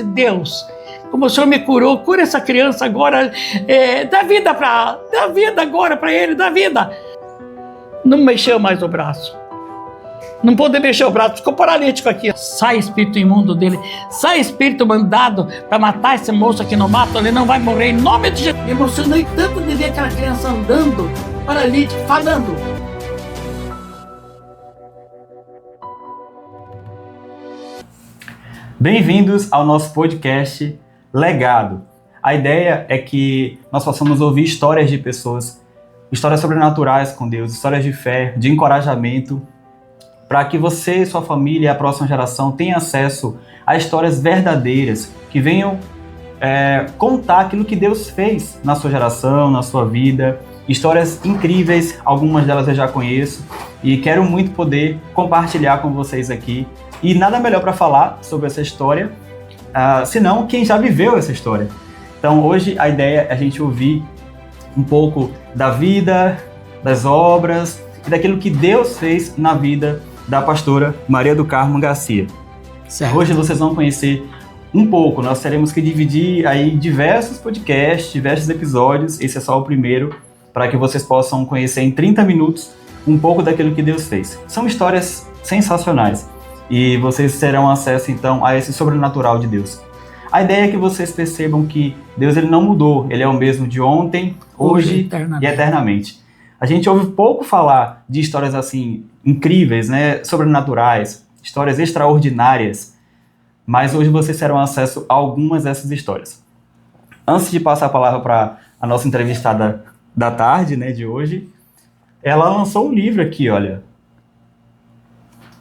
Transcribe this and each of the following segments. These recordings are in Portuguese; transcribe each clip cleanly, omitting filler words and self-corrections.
Deus, como o Senhor me curou, cura essa criança agora, dá vida agora para ele, dá vida. Não mexeu mais o braço. Não pôde mexer o braço, ficou paralítico aqui. Sai espírito imundo dele, sai espírito mandado para matar esse moço aqui no mato, ele não vai morrer em nome de Jesus. Me emocionei tanto de ver aquela criança andando, paralítica, falando. Bem-vindos ao nosso podcast Legado. A ideia é que nós possamos ouvir histórias de pessoas, histórias sobrenaturais com Deus, histórias de fé, de encorajamento, para que você, sua família e a próxima geração tenham acesso a histórias verdadeiras que venham contar aquilo que Deus fez na sua geração, na sua vida. Histórias incríveis, algumas delas eu já conheço e quero muito poder compartilhar com vocês aqui. E nada melhor para falar sobre essa história, senão quem já viveu essa história. Então hoje a ideia é a gente ouvir um pouco da vida, das obras e daquilo que Deus fez na vida da pastora Maria do Carmo Garcia. Certo. Hoje vocês vão conhecer um pouco, nós teremos que dividir aí diversos podcasts, diversos episódios, esse é só o primeiro, para que vocês possam conhecer em 30 minutos um pouco daquilo que Deus fez. São histórias sensacionais e vocês terão acesso então a esse sobrenatural de Deus. A ideia é que vocês percebam que Deus ele não mudou, ele é o mesmo de ontem, hoje e eternamente. A gente ouve pouco falar de histórias assim incríveis, né, sobrenaturais, histórias extraordinárias, mas hoje vocês terão acesso a algumas dessas histórias. Antes de passar a palavra para a nossa entrevistada da tarde, né, de hoje, ela lançou um livro aqui, olha.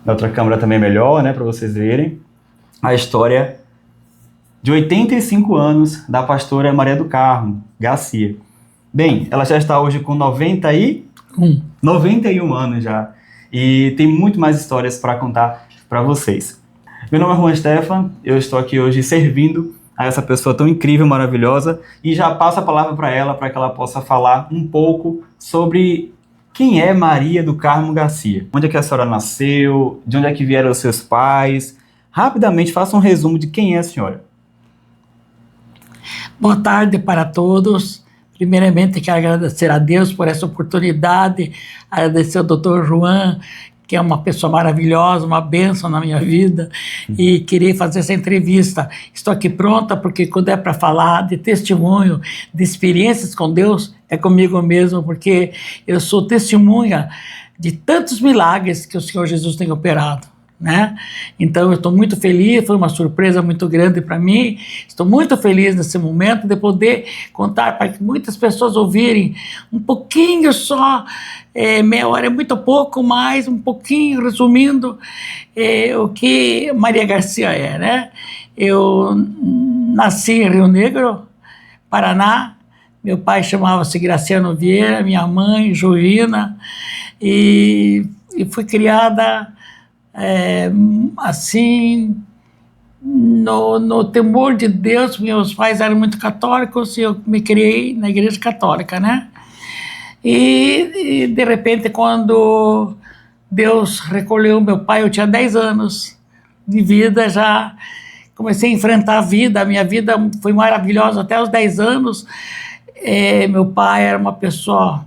Na outra câmera também é melhor, né, para vocês verem. A história de 85 anos da pastora Maria do Carmo Garcia. Bem, ela já está hoje com 91 anos já. E tem muito mais histórias para contar para vocês. Meu nome é Juan Stefan, eu estou aqui hoje servindo a essa pessoa tão incrível, maravilhosa, e já passo a palavra para ela, para que ela possa falar um pouco sobre quem é Maria do Carmo Garcia. Onde é que a senhora nasceu, de onde é que vieram os seus pais. Rapidamente, faça um resumo de quem é a senhora. Boa tarde para todos. Primeiramente, quero agradecer a Deus por essa oportunidade, agradecer ao Dr. Juan, que é uma pessoa maravilhosa, uma bênção na minha vida, e queria fazer essa entrevista. Estou aqui pronta, porque quando é para falar de testemunho, de experiências com Deus, é comigo mesmo, porque eu sou testemunha de tantos milagres que o Senhor Jesus tem operado, né? Então eu estou muito feliz, foi uma surpresa muito grande para mim, estou muito feliz nesse momento de poder contar para que muitas pessoas ouvirem um pouquinho só, meia hora é muito pouco, mas um pouquinho resumindo o que Maria Garcia é, né? Eu nasci em Rio Negro, Paraná, meu pai chamava-se Graciano Vieira, minha mãe Jovina, e fui criada assim, no temor de Deus. Meus pais eram muito católicos e eu me criei na igreja católica, né? E de repente, quando Deus recolheu meu pai, eu tinha 10 anos de vida, já comecei a enfrentar a vida. A minha vida foi maravilhosa até os 10 anos. Meu pai era uma pessoa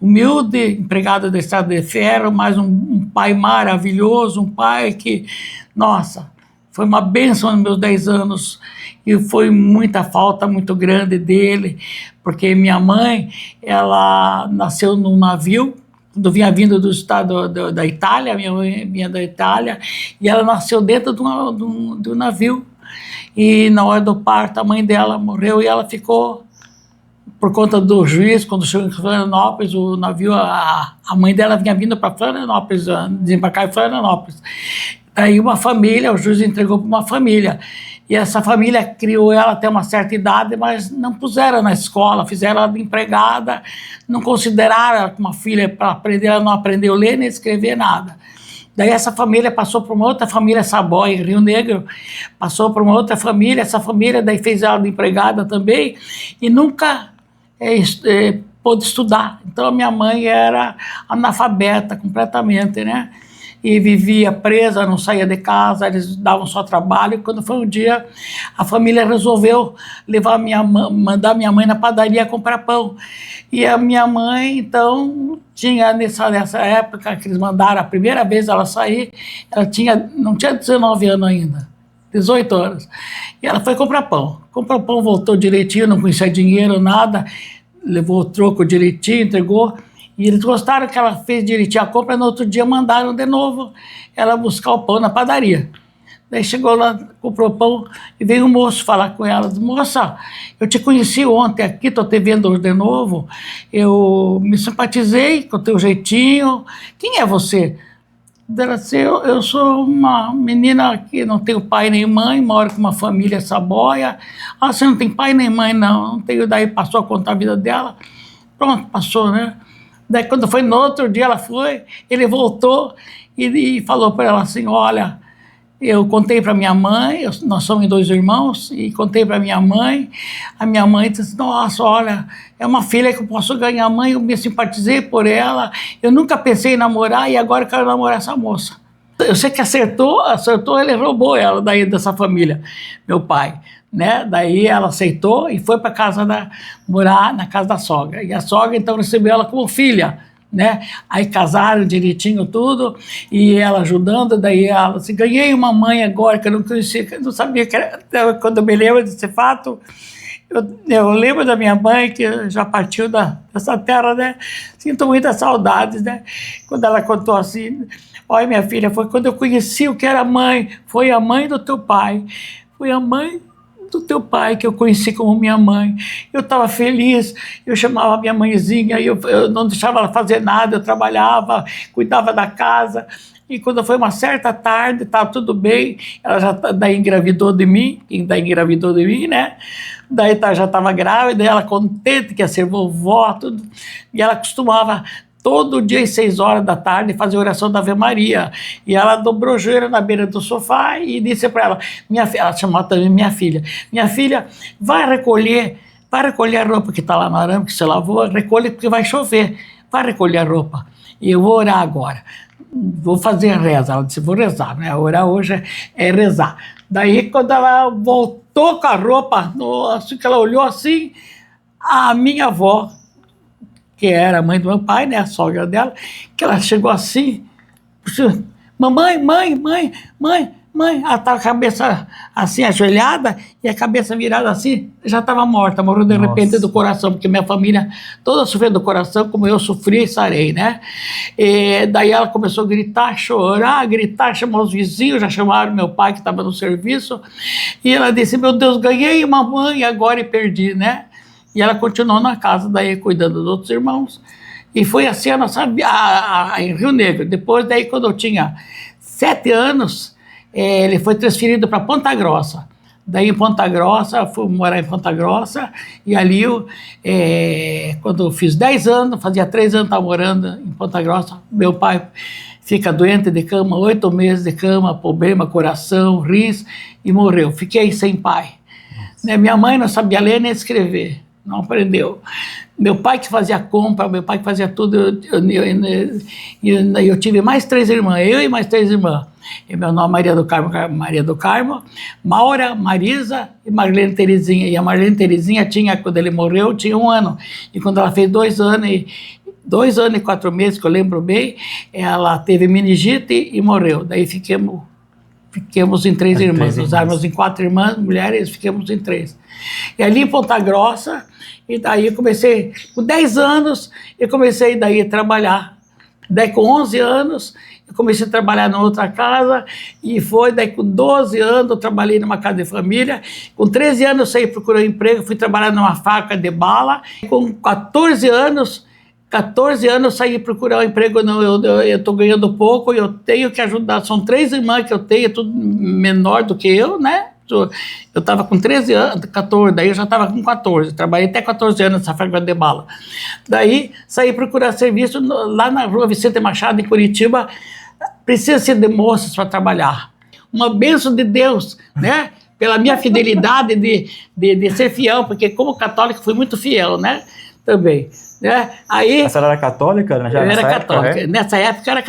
humilde, empregado da Estrada de Ferro, mas um pai maravilhoso, um pai que, nossa, foi uma bênção nos meus 10 anos, e foi muita falta muito grande dele, porque minha mãe, ela nasceu num navio, quando vinha vindo do estado da Itália, minha mãe vinha da Itália, e ela nasceu dentro do navio, e na hora do parto a mãe dela morreu, e ela ficou por conta do juiz. Quando chegou em Florianópolis, o navio, a mãe dela vinha vindo para Florianópolis, desembarcar em Florianópolis. Aí uma família, o juiz entregou para uma família, e essa família criou ela até uma certa idade, mas não puseram na escola, fizeram ela de empregada, não consideraram ela como uma filha para aprender. Ela não aprendeu a ler nem escrever, nada. Daí essa família passou para uma outra família, Saboia, em Rio Negro, passou para uma outra família, essa família daí fez ela de empregada também, e nunca pôde estudar. Então a minha mãe era analfabeta completamente, né? e vivia presa, não saía de casa, eles davam só trabalho. Quando foi um dia, a família resolveu mandar minha mãe na padaria comprar pão. E a minha mãe, então, tinha nessa época que eles mandaram, a primeira vez ela sair, ela não tinha 19 anos ainda, 18 anos. E ela foi comprar pão. Comprou pão, voltou direitinho, não conhecia dinheiro, nada, levou o troco direitinho, entregou. E eles gostaram que ela fez direitinho a compra, no outro dia mandaram de novo ela buscar o pão na padaria. Daí chegou lá, comprou pão e veio um moço falar com ela. Disse, moça, eu te conheci ontem aqui, estou te vendo hoje de novo, eu me simpatizei com o teu jeitinho. Quem é você? Ela disse, eu sou uma menina que não tenho pai nem mãe, moro com uma família saboia. Ah, você não tem pai nem mãe? Não tenho. Daí passou a contar a vida dela. Pronto, passou, né? Daí quando foi no outro dia, ele voltou e falou para ela assim, olha, eu contei para minha mãe, nós somos 2 irmãos, e contei para minha mãe, a minha mãe disse, nossa, olha, é uma filha que eu posso ganhar, mãe, eu me simpatizei por ela, eu nunca pensei em namorar e agora eu quero namorar essa moça. Eu sei que acertou, ele roubou ela daí dessa família, meu pai, né? Daí ela aceitou e foi para morar na casa da sogra, e a sogra então recebeu ela como filha, né? Aí casaram direitinho tudo, e ela ajudando, daí ela disse, ganhei uma mãe agora que eu não conhecia, que eu não sabia que era, quando eu me lembro desse fato, eu lembro da minha mãe, que já partiu dessa terra, né? Sinto muitas saudades, né? Quando ela contou assim, olha minha filha, foi quando eu conheci o que era mãe, foi a mãe do teu pai, foi a mãe do teu pai que eu conheci como minha mãe. Eu estava feliz, eu chamava minha mãezinha, eu não deixava ela fazer nada, eu trabalhava, cuidava da casa, e quando foi uma certa tarde, estava tudo bem, ela daí engravidou de mim, né? Daí já estava grávida, ela contente que ia ser vovó, tudo, e ela costumava todo dia às 6 horas da tarde fazer oração da Ave Maria. E ela dobrou o joelho na beira do sofá e disse para ela, ela chamava também minha filha, vai recolher a roupa que está lá no arame, que você lavou, recolhe porque vai chover, vai recolher a roupa. E eu vou orar agora, vou fazer a reza. Ela disse, vou rezar, né? Orar hoje é rezar. Daí quando ela voltou com a roupa, assim que ela olhou assim, a minha avó, que era a mãe do meu pai, né, a sogra dela, que ela chegou assim, mamãe, ela estava com a cabeça assim, ajoelhada, e a cabeça virada assim, já estava morta, morreu de repente do coração, porque minha família toda sofreu do coração, como eu sofri e sarei, né? E daí ela começou a gritar, chorar, chamou os vizinhos, já chamaram meu pai que estava no serviço, e ela disse, meu Deus, ganhei uma mãe agora e perdi, né? E ela continuou na casa, daí cuidando dos outros irmãos. E foi assim a nossa em Rio Negro. Depois, daí, quando eu tinha 7 anos, ele foi transferido para Ponta Grossa. Daí, em Ponta Grossa, fui morar em Ponta Grossa. E ali, quando eu fiz 10 anos, fazia 3 anos que estava morando em Ponta Grossa, meu pai fica doente de cama, 8 meses de cama, problema, coração, rins, e morreu. Fiquei sem pai. Minha mãe não sabia ler nem escrever. Não aprendeu. Meu pai que fazia compra, meu pai que fazia tudo, eu tive mais 3 irmãs, eu e mais 3 irmãs. E meu nome é Maria do Carmo, Maura, Marisa e Marlene Terezinha. E a Marlene Terezinha quando ele morreu, tinha 1 ano. E quando ela fez 2 anos e 4 meses, que eu lembro bem, ela teve meningite e morreu. Daí ficamos em 3 irmãs. Nós éramos em 4 irmãs, mulheres, ficamos em 3. E ali em Ponta Grossa, e daí eu comecei, com 10 anos, eu comecei daí a trabalhar. Daí com 11 anos, eu comecei a trabalhar em outra casa, e daí com 12 anos eu trabalhei numa casa de família, com 13 anos eu saí procurando emprego, fui trabalhar numa fábrica de bala, com 14 anos eu saí procurar um emprego, eu estou ganhando pouco, eu tenho que ajudar, são 3 irmãs que eu tenho, tudo menor do que eu, né? Eu estava com 13 anos, 14, daí eu já estava com 14, trabalhei até 14 anos nessa fábrica de bala. Daí saí procurar serviço lá na rua Vicente Machado, em Curitiba, precisa-se de moças para trabalhar. Uma bênção de Deus, né? Pela minha fidelidade de ser fiel, porque como católico fui muito fiel, né? também. Né? Aí, A senhora era católica? Já eu nessa era época, católica. é? Nessa época era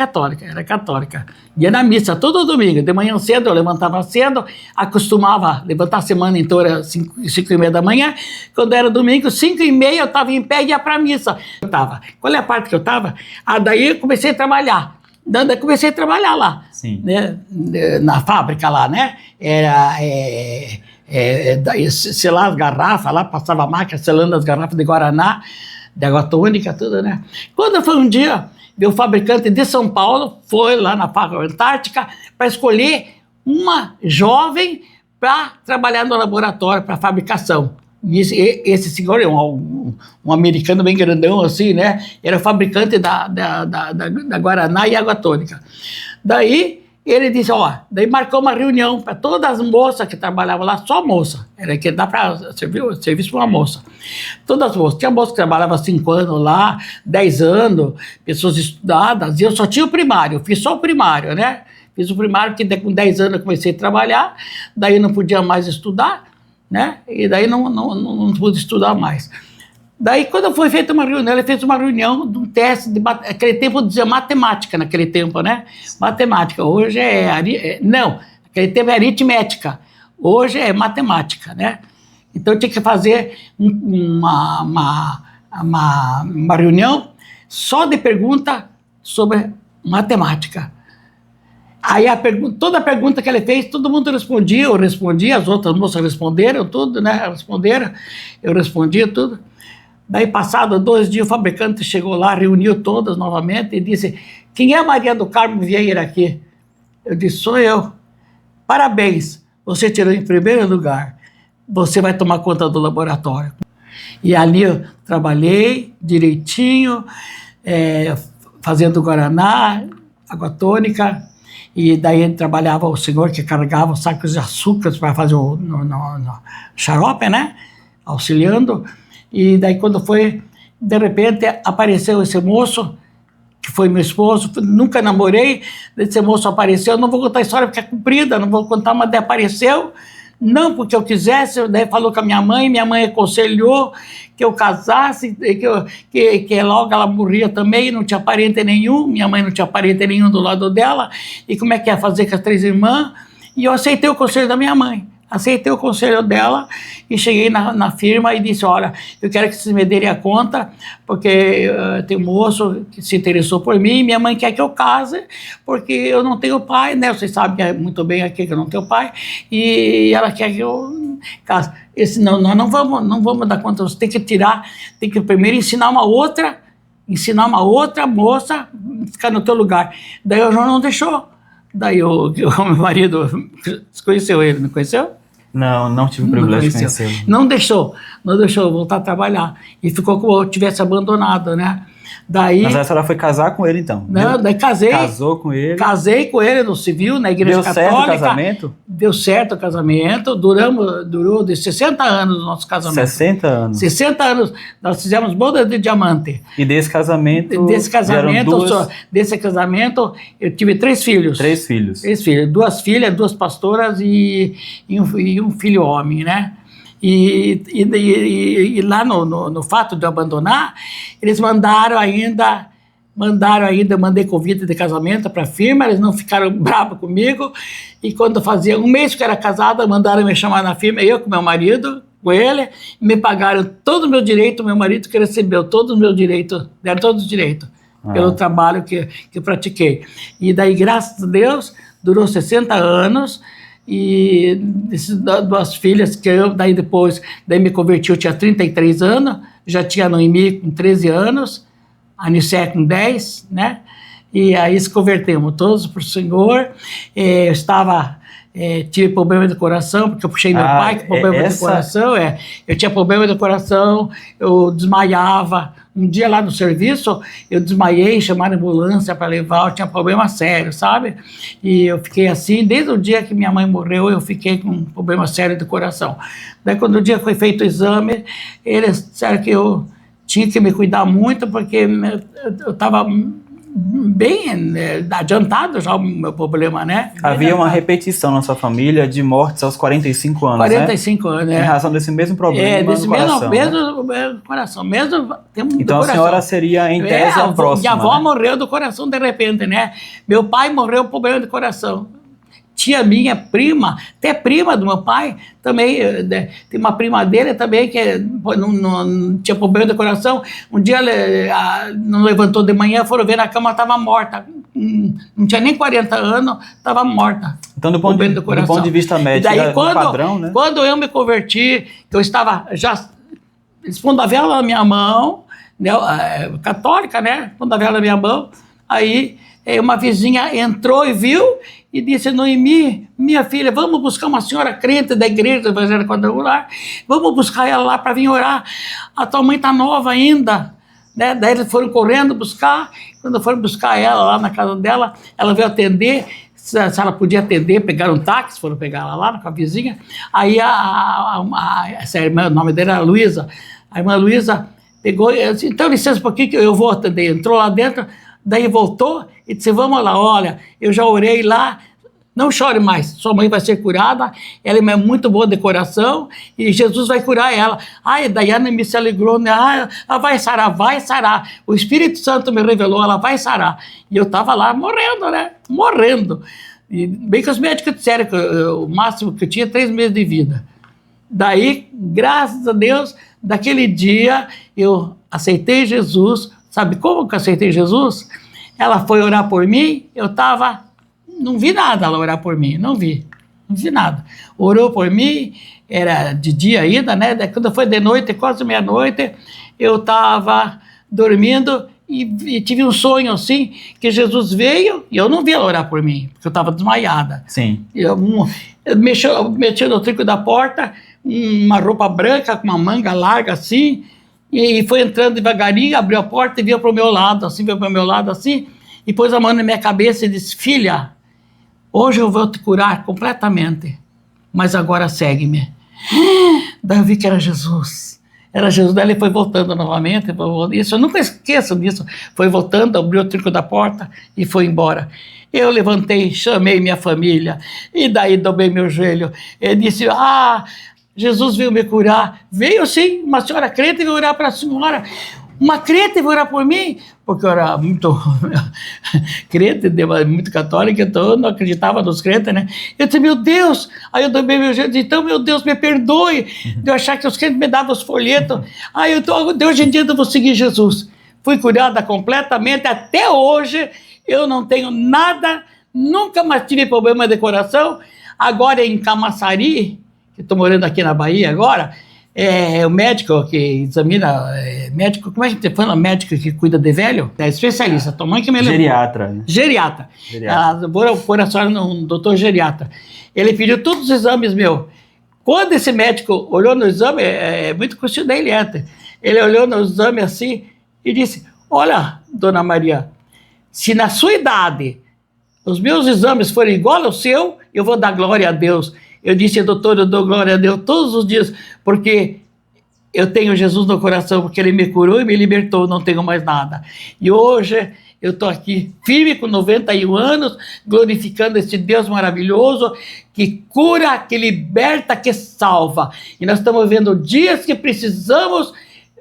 católica. Ia na missa todo domingo. De manhã cedo, eu levantava cedo, acostumava levantar a semana inteira, 5h30 da manhã. Quando era domingo, 5h30, eu estava em pé e ia para a missa. Qual é a parte que eu estava? Daí eu comecei a trabalhar. Daí comecei a trabalhar lá, Sim. né? Na fábrica lá, né? Selar as garrafas, lá passava a máquina selando as garrafas de Guaraná, de água tônica, tudo, né? Quando foi um dia, o fabricante de São Paulo foi lá na fábrica Antártica para escolher uma jovem para trabalhar no laboratório, para fabricação. E esse senhor é um americano bem grandão assim, né? Era fabricante da Guaraná e água tônica. Daí ele disse, daí marcou uma reunião para todas as moças que trabalhavam lá, só moça. Era que dá para serviço para uma moça. Todas as moças. Tinha moça que trabalhava 5 anos lá, 10 anos, pessoas estudadas, e eu só tinha o primário, eu fiz só o primário, né? Fiz o primário porque com 10 anos eu comecei a trabalhar, daí não podia mais estudar, né? E daí não pude estudar mais. Daí, quando foi feita uma reunião, ele fez uma reunião de um teste, aquele tempo dizia matemática, naquele tempo, né? Matemática, hoje não, aquele tempo é aritmética, hoje é matemática, né? Então, eu tinha que fazer uma reunião só de pergunta sobre matemática. Aí toda a pergunta que ele fez, todo mundo respondia, eu respondia, as outras moças responderam tudo, né? Eu respondia tudo. Daí, passado 2 dias, o fabricante chegou lá, reuniu todas novamente e disse, quem é Maria do Carmo Vieira aqui? Eu disse, sou eu. Parabéns, você tirou em primeiro lugar. Você vai tomar conta do laboratório. E ali eu trabalhei direitinho, fazendo Guaraná, água tônica, e daí trabalhava o senhor que carregava os sacos de açúcar para fazer no xarope, né? Auxiliando. E daí quando foi, de repente apareceu esse moço, que foi meu esposo, nunca namorei, esse moço apareceu, não vou contar a história porque é comprida, não vou contar, mas daí apareceu, não porque eu quisesse, daí falou com a minha mãe aconselhou que eu casasse, que logo ela morria também, não tinha parente nenhum, minha mãe não tinha parente nenhum do lado dela, e como é que ia fazer com as 3 irmãs, e eu aceitei o conselho da minha mãe. Aceitei o conselho dela e cheguei na firma e disse, olha, eu quero que vocês me derem a conta, porque tem um moço que se interessou por mim, e minha mãe quer que eu case, porque eu não tenho pai, né? Vocês sabem muito bem aqui que eu não tenho pai, e ela quer que eu case. Nós não vamos dar conta, você tem que primeiro ensinar uma outra moça a ficar no teu lugar. Daí o João não deixou. Daí o meu marido, você conheceu ele, não conheceu? Não tive o privilégio de conhecê-lo. Não deixou eu voltar a trabalhar. E ficou como eu tivesse abandonado, né? Daí, mas a senhora foi casar com ele, então? Não, daí casei. Casou com ele? Casei com ele no civil, na igreja católica. Deu certo o casamento? Deu certo o casamento. Durou de 60 anos o nosso casamento. 60 anos? 60 anos. Nós fizemos boda de diamante. E desse casamento eu tive 3 filhos. 3 filhos? 3 filhos. 2 filhas, 2 pastoras e um filho homem, né? E lá no fato de eu abandonar, eles mandei convite de casamento para a firma, eles não ficaram bravos comigo, e quando fazia 1 mês que eu era casada, mandaram me chamar na firma, eu com meu marido, com ele, me pagaram todo o meu direito, meu marido que recebeu todos os meus direitos, deram todos os direitos, pelo trabalho que pratiquei. E daí, graças a Deus, durou 60 anos, e essas 2 filhas que daí me converti, eu tinha 33 anos, já tinha Noemi com 13 anos, a Nicé com 10, né? E aí se convertemos todos para o Senhor. Eu tive problema de coração, porque eu puxei meu pai com problema de coração. Eu tinha problema de coração, eu desmaiava. Um dia lá no serviço, eu desmaiei, chamaram a ambulância para levar, eu tinha problema sério, sabe? E eu fiquei assim, desde o dia que minha mãe morreu, eu fiquei com um problema sério de coração. Daí, quando o dia foi feito o exame, eles disseram que eu tinha que me cuidar muito, porque eu estava bem adiantado já o meu problema, né? Bem Havia uma adiantado. repetição na sua família de mortes aos 45 anos, 45 anos, né? Em razão desse mesmo problema desse no coração, mesmo coração, mesmo tempo do Então coração. a senhora seria, em tese, a próxima, minha avó né? morreu do coração de repente, né? Meu pai morreu com problema de coração. Tia minha, prima, até prima do meu pai, também, tem uma prima dele também que não tinha problema de coração. Um dia não levantou de manhã, foram ver na cama, estava morta. Não tinha nem 40 anos, estava morta. Então, do ponto de vista médico, e daí, padrão, né? Quando eu me converti, eu estava já expondo a vela na minha mão, né, católica, né? Expondo a vela na minha mão, aí uma vizinha entrou e viu e disse: Noemi, minha filha, vamos buscar uma senhora crente da igreja evangélica quadrangular, vamos buscar ela lá para vir orar, a tua mãe está nova ainda, né? Daí eles foram correndo buscar, quando foram buscar ela lá na casa dela, ela veio atender, se ela podia atender, pegaram um táxi, foram pegar ela lá com a vizinha, aí essa irmã, o nome dela era Luísa, a irmã Luísa pegou e disse: então licença um pouquinho que eu vou atender, entrou lá dentro, daí voltou e disse: vamos lá, olha, eu já orei lá, não chore mais, sua mãe vai ser curada, ela é muito boa de coração e Jesus vai curar ela. Ai, daí a Noemi se alegrou, né? Ela vai sarar, o Espírito Santo me revelou, ela vai sarar. E eu estava lá morrendo, né? Morrendo. E bem que os médicos disseram que o máximo que eu tinha 3 meses de vida. Daí, graças a Deus, daquele dia eu aceitei Jesus. Sabe como que eu aceitei Jesus? Ela foi orar por mim, não vi nada ela orar por mim, não vi nada. Orou por mim, era de dia ainda, né? Quando foi de noite, quase meia-noite, eu estava dormindo e tive um sonho assim, que Jesus veio e eu não vi ela orar por mim, porque eu estava desmaiada. Sim. Eu meti no trinco da porta, uma roupa branca com uma manga larga assim, e foi entrando devagarinho, abriu a porta e veio para o meu lado, assim, e pôs a mão na minha cabeça e disse: filha, hoje eu vou te curar completamente, mas agora segue-me. Daí eu vi que era Jesus. Daí ele foi voltando novamente, isso eu nunca esqueço disso, foi voltando, abriu o trinco da porta e foi embora. Eu levantei, chamei minha família, e daí dobrei meu joelho, e disse: Jesus veio me curar. Veio sim, uma senhora crente veio orar para a senhora. Uma crente veio orar por mim, porque eu era muito crente, muito católica, então eu não acreditava nos crentes, né? Eu disse: meu Deus, aí eu dobrei meu jeito, então, meu Deus, me perdoe de eu achar que os crentes me davam os folhetos. De hoje em dia eu vou seguir Jesus. Fui curada completamente, até hoje eu não tenho nada, nunca mais tive problema de coração. Agora em Camaçari, que estou morando aqui na Bahia agora, o médico que examina, médico, como é que você fala? Médico que cuida de velho? É especialista, tua mãe que me levou. Geriatra. Vou pôr a senhora num doutor geriatra. Ele pediu todos os exames meus. Quando esse médico olhou no exame, muito coincidente, ele olhou no exame assim e disse: olha, dona Maria, se na sua idade os meus exames forem igual ao seu, eu vou dar glória a Deus. Eu disse: doutor, eu dou glória a Deus todos os dias, porque eu tenho Jesus no coração, porque Ele me curou e me libertou, não tenho mais nada. E hoje eu estou aqui firme com 91 anos, glorificando esse Deus maravilhoso, que cura, que liberta, que salva. E nós estamos vendo dias que precisamos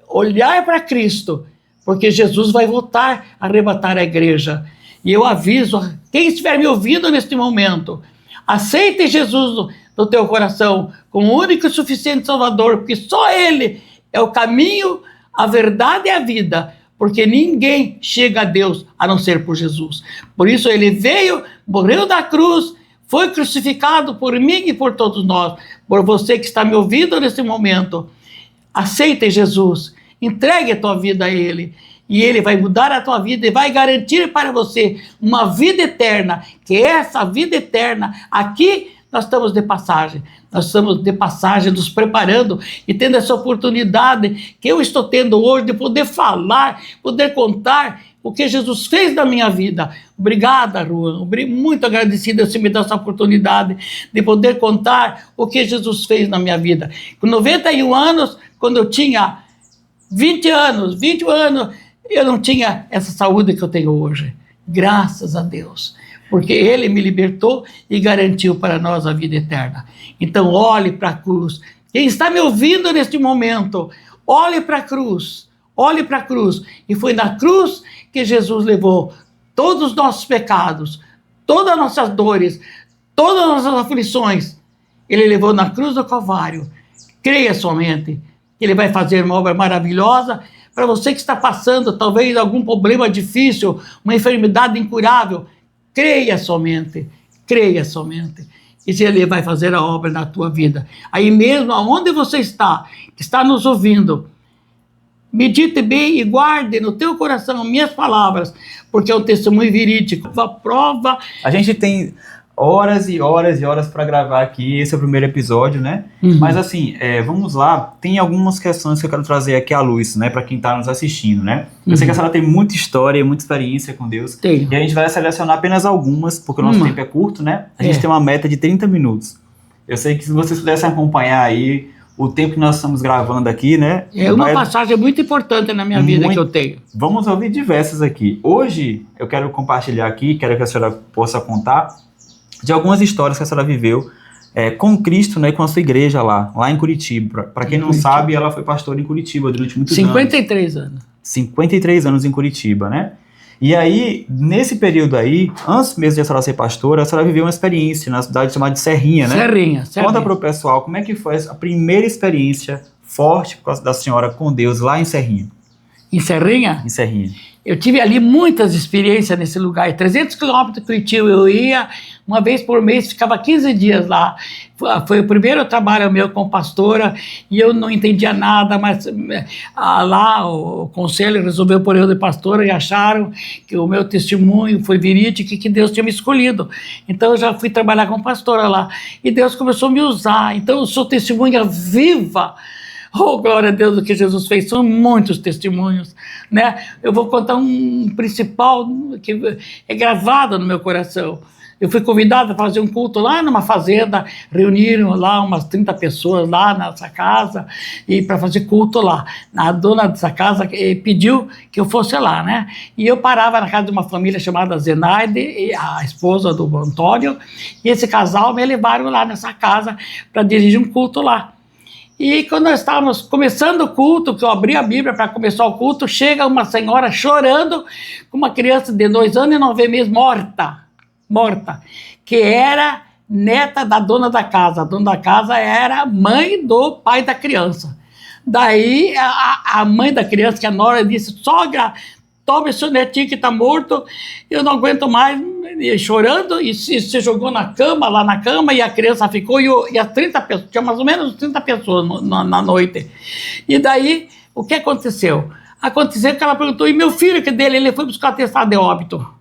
olhar para Cristo, porque Jesus vai voltar a arrebatar a igreja. E eu aviso, quem estiver me ouvindo neste momento, aceite Jesus no teu coração como o único e suficiente Salvador, porque só Ele é o caminho, a verdade e a vida, porque ninguém chega a Deus a não ser por Jesus. Por isso Ele veio, morreu na cruz, foi crucificado por mim e por todos nós, por você que está me ouvindo nesse momento. Aceite Jesus, entregue a tua vida a Ele, e Ele vai mudar a tua vida e vai garantir para você uma vida eterna, que essa vida eterna, aqui nós estamos de passagem, nos preparando e tendo essa oportunidade que eu estou tendo hoje de poder falar, poder contar o que Jesus fez na minha vida. Obrigada, Ruan, muito agradecida se me dá essa oportunidade de poder contar o que Jesus fez na minha vida. Com 91 anos, quando eu tinha 20 anos, eu não tinha essa saúde que eu tenho hoje. Graças a Deus, porque Ele me libertou e garantiu para nós a vida eterna. Então olhe para a cruz. Quem está me ouvindo neste momento, olhe para a cruz, olhe para a cruz. E foi na cruz que Jesus levou todos os nossos pecados, todas as nossas dores, todas as nossas aflições. Ele levou na cruz do Calvário. Creia somente que Ele vai fazer uma obra maravilhosa. Para você que está passando talvez algum problema difícil, uma enfermidade incurável, creia somente, e Ele vai fazer a obra na tua vida. Aí mesmo, aonde você está nos ouvindo, medite bem e guarde no teu coração minhas palavras, porque é um testemunho verídico. A prova... A gente tem horas e horas e horas para gravar aqui, esse é o primeiro episódio, né? Mas assim, vamos lá, tem algumas questões que eu quero trazer aqui à luz, né, para quem está nos assistindo, né? Eu sei que a senhora tem muita história, muita experiência com Deus, Tenho. E a gente vai selecionar apenas algumas, porque o nosso tempo é curto, né? A gente tem uma meta de 30 minutos. Eu sei que se vocês pudessem acompanhar aí o tempo que nós estamos gravando aqui, né? É uma passagem muito importante na minha vida que eu tenho. Vamos ouvir diversas aqui. Hoje, eu quero compartilhar aqui, quero que a senhora possa contar de algumas histórias que a senhora viveu com Cristo, né, com a sua igreja lá em Curitiba. Para quem não sabe, ela foi pastora em Curitiba durante muitos 53 anos. 53 anos em Curitiba, né? E aí, nesse período aí, antes mesmo de a senhora ser pastora, a senhora viveu uma experiência na cidade chamada de Serrinha, né? Serrinha. Conta para o pessoal como é que foi a primeira experiência forte por causa da senhora com Deus lá em Serrinha. Em Serrinha? Em Serrinha. Eu tive ali muitas experiências nesse lugar. 300 quilômetros de Curitiba, eu ia uma vez por mês, ficava 15 dias lá. Foi o primeiro trabalho meu como pastora e eu não entendia nada, mas lá o conselho resolveu pôr eu de pastora e acharam que o meu testemunho foi verídico e que Deus tinha me escolhido. Então eu já fui trabalhar como pastora lá e Deus começou a me usar. Então eu sou testemunha viva. Oh, glória a Deus, o que Jesus fez, são muitos testemunhos, né? Eu vou contar um principal que é gravado no meu coração. Eu fui convidado a fazer um culto lá numa fazenda, reuniram lá umas 30 pessoas lá nessa casa, e para fazer culto lá. A dona dessa casa pediu que eu fosse lá, né? E eu parava na casa de uma família chamada Zenaide, a esposa do Antônio, e esse casal me levaram lá nessa casa para dirigir um culto lá. E quando nós estávamos começando o culto, que eu abri a Bíblia para começar o culto, chega uma senhora chorando com uma criança de 2 anos e 9 meses morta, que era neta da dona da casa. A dona da casa era mãe do pai da criança. Daí a mãe da criança, que é a nora, disse: sogra, tome seu netinho que está morto, eu não aguento mais, e chorando, e se jogou lá na cama, e a criança ficou, e as 30 pessoas, tinha mais ou menos 30 pessoas na noite. E daí, o que aconteceu? Aconteceu que ela perguntou: e meu filho, que dele? Ele foi buscar atestado de óbito.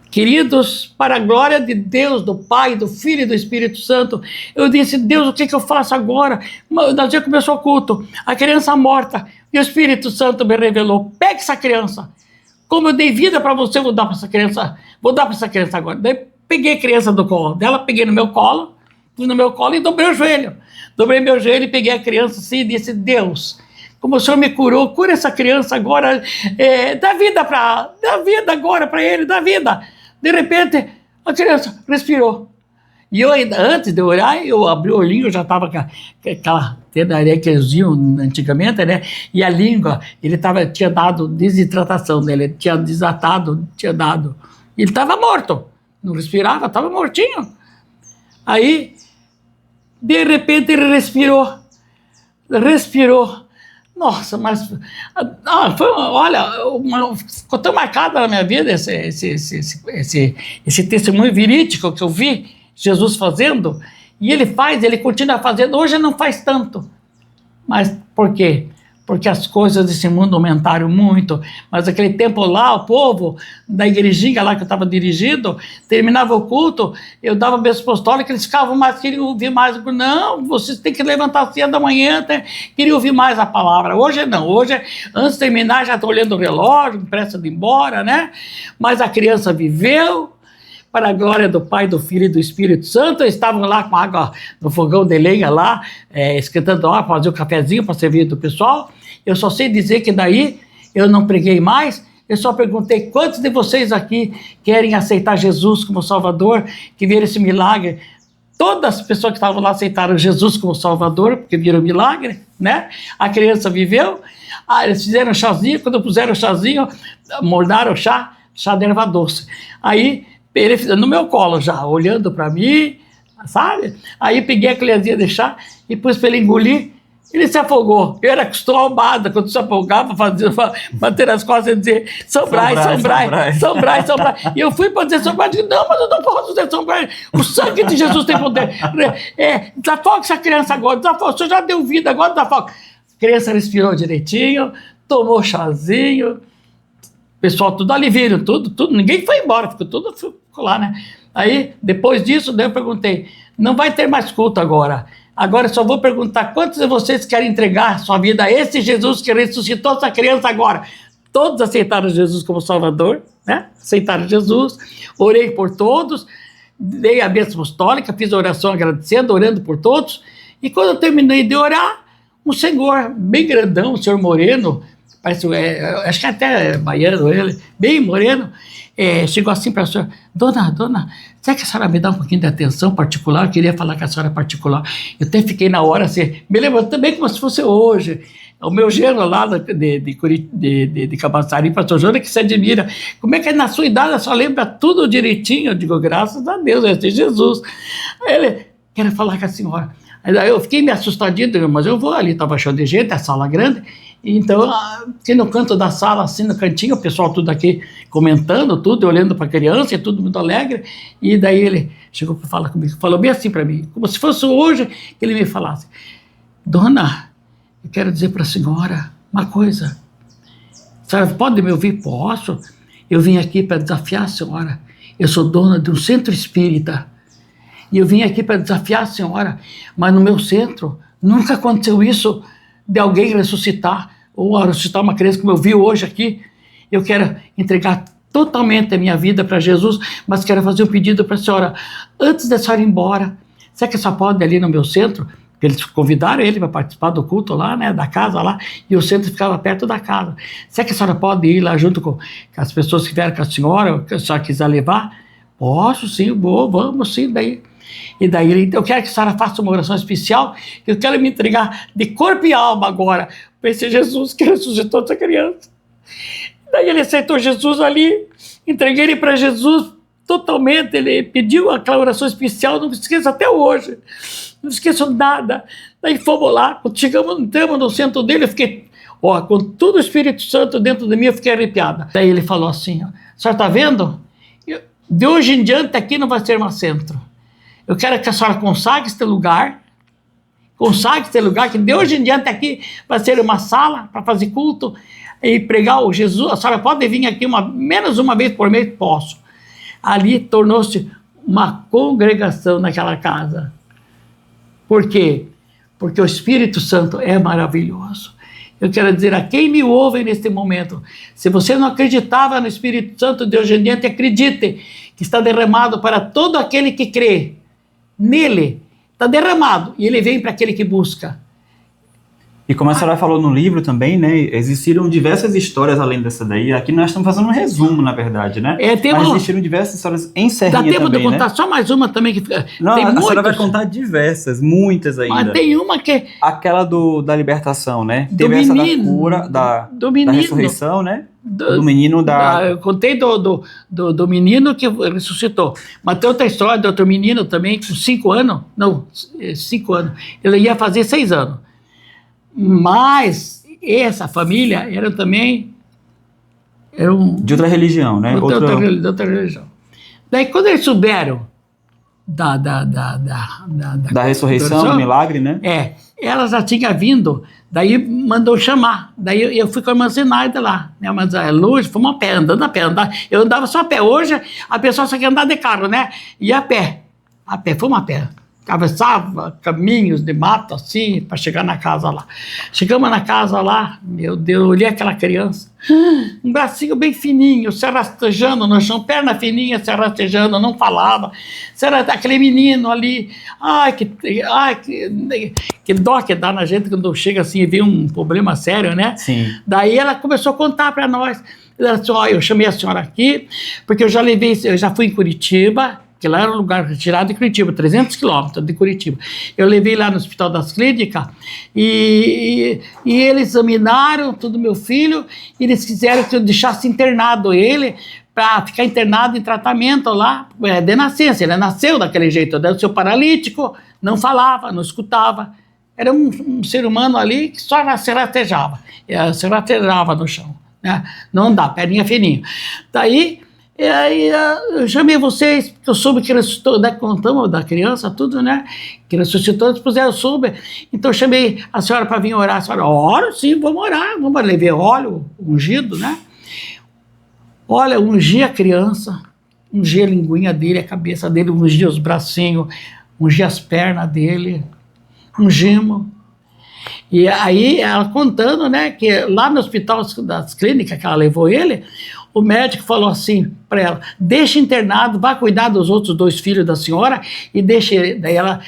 Queridos, para a glória de Deus, do Pai, do Filho e do Espírito Santo, eu disse: Deus, o que eu faço agora? No dia que começou o culto, a criança morta, e o Espírito Santo me revelou: pegue essa criança. Como eu dei vida para você, vou dar para essa criança agora. Daí peguei a criança do colo dela, peguei no meu colo, fui no meu colo e dobrei o joelho. Dobrei meu joelho e peguei a criança assim e disse: Deus, como o Senhor me curou, cura essa criança agora, dá vida agora para ele, dá vida. De repente, a criança respirou. E eu ainda, antes de orar, eu abri o olhinho, eu já estava com aquela tedaria que eles iam antigamente, né? E a língua, tinha dado desidratação dele, tinha desatado, tinha dado. Ele estava morto, não respirava, estava mortinho. Aí, de repente, ele respirou. Nossa, mas ficou tão marcado na minha vida esse testemunho verídico que eu vi Jesus fazendo, e ele continua fazendo. Hoje não faz tanto, mas por quê? Porque as coisas desse mundo aumentaram muito, mas aquele tempo lá, o povo da igrejinha lá que eu estava dirigindo, terminava o culto, eu dava beijo apostólico, eles ficavam mais, queriam ouvir mais. Não, vocês têm que levantar cedo da manhã, queriam ouvir mais a palavra. Hoje não, hoje, antes de terminar, já estou olhando o relógio, pressa de ir embora, né? Mas a criança viveu, para a glória do Pai, do Filho e do Espírito Santo. Eles estavam lá com água no fogão de lenha lá, esquentando água, fazer o cafezinho para servir do pessoal. Eu só sei dizer que daí eu não preguei mais, Eu só perguntei, quantos de vocês aqui querem aceitar Jesus como Salvador, que viram esse milagre? Todas as pessoas que estavam lá aceitaram Jesus como Salvador, porque viram o milagre, né? A criança viveu, eles fizeram chazinho, quando puseram o chazinho, moldaram o chá de erva doce. Aí, ele no meu colo já, olhando para mim, sabe? Aí peguei a colherzinha de chá e pus para ele engolir. Ele se afogou. Eu era acostumada, quando se afogava, bater as costas e dizer São Brás. E eu fui para dizer São Brás, não, mas eu não posso dizer São Brás. O sangue de Jesus tem poder. Desafoga essa criança agora, desafoga. O senhor já deu vida, agora desafoga. A criança respirou direitinho, tomou chazinho. O pessoal tudo ali viram, tudo. Ninguém foi embora, ficou lá, né? Aí, depois disso, daí eu perguntei, não vai ter mais culto agora. Agora eu só vou perguntar, quantos de vocês querem entregar sua vida a esse Jesus que ressuscitou essa criança agora? Todos aceitaram Jesus como Salvador, né? Aceitaram Jesus, orei por todos, dei a bênção apostólica, fiz a oração agradecendo, orando por todos, e quando eu terminei de orar, um senhor bem grandão, um senhor moreno, parece, acho que até baiano ele, bem moreno, chegou assim para a senhora, dona, será que a senhora me dá um pouquinho de atenção particular? Eu queria falar com a senhora particular. Eu até fiquei na hora assim, me lembro também como se fosse hoje. O meu genro lá de Camaçari, pastor Jônio, que se admira. Como é que na sua idade a senhora lembra tudo direitinho? Eu digo, graças a Deus, é Jesus. Aí ele, quero falar com a senhora. Aí eu fiquei meio assustadinho, mas eu vou ali, estava cheio de gente, a sala grande. Então, aqui no canto da sala, assim, no cantinho, o pessoal tudo aqui comentando tudo, olhando para a criança, e tudo muito alegre. E daí ele chegou para falar comigo, falou bem assim para mim, como se fosse hoje que ele me falasse. Dona, eu quero dizer para a senhora uma coisa. A senhora pode me ouvir? Posso? Eu vim aqui para desafiar a senhora. Eu sou dona de um centro espírita. E eu vim aqui para desafiar a senhora. Mas no meu centro, nunca aconteceu isso de alguém ressuscitar, ou ressuscitar uma criança como eu vi hoje aqui. Eu quero entregar totalmente a minha vida para Jesus, mas quero fazer um pedido para a senhora. Antes da senhora ir embora, será que a senhora pode ir ali no meu centro? Eles convidaram ele para participar do culto lá, né, da casa lá, e o centro ficava perto da casa. Será que a senhora pode ir lá junto com as pessoas que vieram com a senhora, que a senhora quiser levar? Posso, sim, vamos sim, daí. E daí, eu quero que a senhora faça uma oração especial, eu quero me entregar de corpo e alma agora para esse Jesus que ressuscitou essa criança. Daí ele aceitou Jesus ali, entreguei ele para Jesus totalmente, ele pediu aquela oração especial, não me esqueço até hoje, não esqueço nada. Daí fomos lá, quando entramos no centro dele, eu fiquei, com todo o Espírito Santo dentro de mim, eu fiquei arrepiada. Daí ele falou assim, a senhora está vendo? De hoje em diante aqui não vai ser mais centro. Eu quero que a senhora consagre este lugar, que de hoje em diante aqui vai ser uma sala para fazer culto e pregar o Jesus. A senhora pode vir aqui menos uma vez por mês? Posso. Ali tornou-se uma congregação naquela casa. Por quê? Porque o Espírito Santo é maravilhoso. Eu quero dizer a quem me ouve neste momento, se você não acreditava no Espírito Santo de hoje em diante, acredite que está derramado para todo aquele que crê. Nele está derramado e ele vem para aquele que busca. E como a senhora falou no livro também, né, existiram diversas histórias além dessa daí. Aqui nós estamos fazendo um resumo, na verdade, né? Mas existiram diversas histórias em Serrinha também, né? Dá tempo de contar só mais uma também? Não, tem a senhora vai contar diversas, muitas ainda. Mas tem uma que... Aquela da libertação, né? Do Teve menino, essa da cura, da ressurreição, né? Do menino Eu contei do menino que ressuscitou. Mas tem outra história de outro menino também, com 5 anos. Não, 5 anos. Ele ia fazer 6 anos. Mas essa família era também... de outra religião, né? De outra religião. Daí, quando eles souberam da ressurreição, do milagre, né? Ela já tinha vindo, daí mandou chamar. Daí eu fui com a irmã Zenaida lá, né? Mas longe, fomos a pé, andando a pé. Eu andava só a pé. Hoje a pessoa só quer andar de carro, né? E a pé, fomos a pé. Atravessava caminhos de mato assim, para chegar na casa lá. Chegamos na casa lá, meu Deus, eu olhei aquela criança, um bracinho bem fininho, se arrastejando no chão, perna fininha se arrastejando, não falava. Era aquele menino ali, que dó que dá na gente quando chega assim e vê um problema sério, né? Sim. Daí ela começou a contar para nós. Ela disse, ó, eu chamei a senhora aqui, porque eu já fui em Curitiba, que lá era um lugar retirado de Curitiba, 300 quilômetros de Curitiba. Eu levei lá no Hospital das Clínicas e eles examinaram tudo meu filho e eles quiseram que eu deixasse internado ele para ficar internado em tratamento lá, de nascença. Ele nasceu daquele jeito, né? O seu paralítico, não falava, não escutava. Era um ser humano ali que só se ratejava no chão, né? Não andava, perninha fininha. Daí, eu chamei vocês, porque eu soube que ressuscitou, né? Contamos da criança, tudo, né? Que ressuscitou, depois eu soube. Então eu chamei a senhora para vir orar. A senhora, oro, sim, vamos orar. Vamos levar óleo ungido, né? Olha, ungia a criança, ungia a linguinha dele, a cabeça dele, ungia os bracinhos, ungia as pernas dele, ungimos. E aí ela contando, né, que lá no Hospital das Clínicas que ela levou ele, o médico falou assim para ela, deixa internado, vá cuidar dos outros 2 filhos da senhora e deixa ele. Daí ela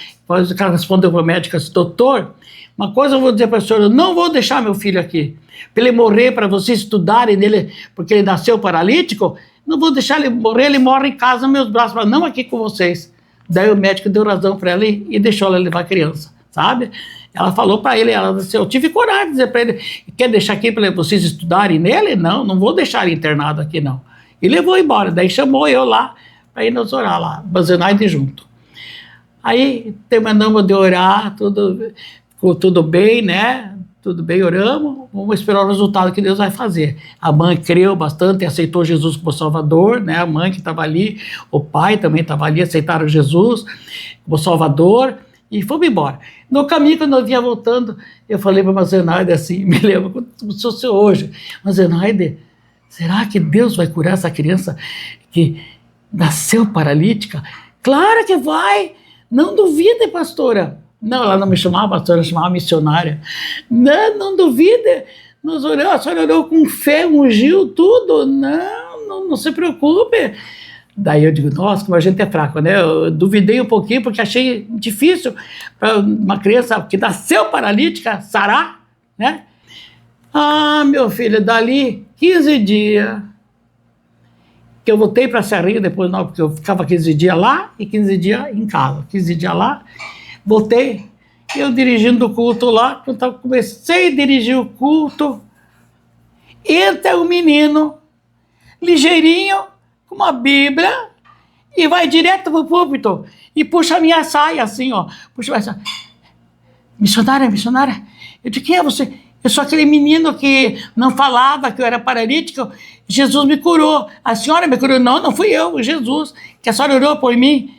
respondeu para o médico assim, doutor, uma coisa eu vou dizer para a senhora, eu não vou deixar meu filho aqui, para ele morrer, para vocês estudarem nele, porque ele nasceu paralítico, não vou deixar ele morrer, ele morre em casa nos meus braços, mas não aqui com vocês. Daí o médico deu razão para ela e deixou ela levar a criança, sabe? Ela falou para ele, ela disse, eu tive coragem de dizer para ele, quer deixar aqui para vocês estudarem nele? Não vou deixar ele internado aqui não. E levou embora, daí chamou eu lá para ir nos orar lá, Bazenaide junto. Aí terminamos de orar, ficou tudo bem, né? Tudo bem, oramos, vamos esperar o resultado que Deus vai fazer. A mãe creu bastante e aceitou Jesus como Salvador, né? A mãe que estava ali, o pai também estava ali, aceitaram Jesus como Salvador e fomos embora. No caminho, quando eu vinha voltando, eu falei para a Zenaide assim, me lembro como se fosse hoje, Zenaide, será que Deus vai curar essa criança que nasceu paralítica? Claro que vai, não duvide, pastora. Não, ela não me chamava pastora, ela chamava missionária. Não duvide, a senhora orou com fé, ungiu tudo. Não se preocupe. Daí eu digo, nossa, como a gente é fraco, né? Eu duvidei um pouquinho porque achei difícil para uma criança que nasceu paralítica sarar, né? Ah, meu filho, dali 15 dias que eu voltei para Serrinha, depois não, porque eu ficava 15 dias lá e 15 dias em casa. 15 dias lá. Voltei, eu dirigindo o culto lá, quando eu comecei a dirigir o culto, entra um menino, ligeirinho, com uma Bíblia, e vai direto pro púlpito, e puxa a minha saia, assim, ó, puxa a minha saia. Missionária, eu disse, quem é você? Eu sou aquele menino que não falava, que eu era paralítico, Jesus me curou. A senhora me curou? Não fui eu, Jesus, que a senhora orou por mim.